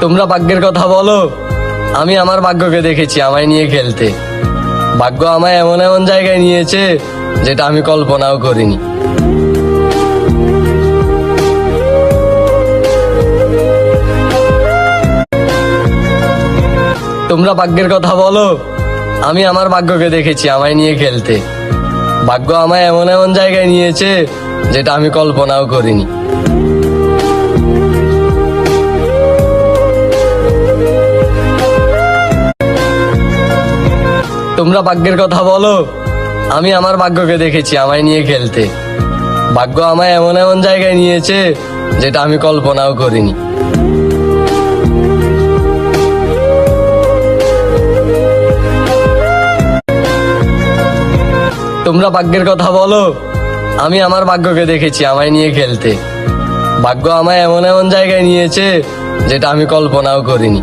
তোমরা ভাগ্যের কথা বলো, আমি আমার ভাগ্যকে দেখেছি আমায় নিয়ে খেলতে। ভাগ্য আমায় এমন এমন জায়গায় নিয়েছে যেটা আমি কল্পনাও করিনি। তোমরা ভাগ্যের কথা বলো, আমি আমার ভাগ্যকে দেখেছি আমায় নিয়ে খেলতে। ভাগ্য আমায় এমন এমন জায়গায় নিয়েছে যেটা আমি কল্পনাও করিনি। তোমরা ভাগ্যের কথা বলো, আমি আমার ভাগ্যকে দেখেছি আমায় নিয়ে খেলতে। ভাগ্য আমায় এমন এমন জায়গায় নিয়েছে যেটা আমি কল্পনাও করিনি। তোমরা ভাগ্যের কথা বলো, আমি আমার ভাগ্যকে দেখেছি আমায় নিয়ে খেলতে। ভাগ্য আমায় এমন এমন জায়গায় নিয়েছে যেটা আমি কল্পনাও করিনি।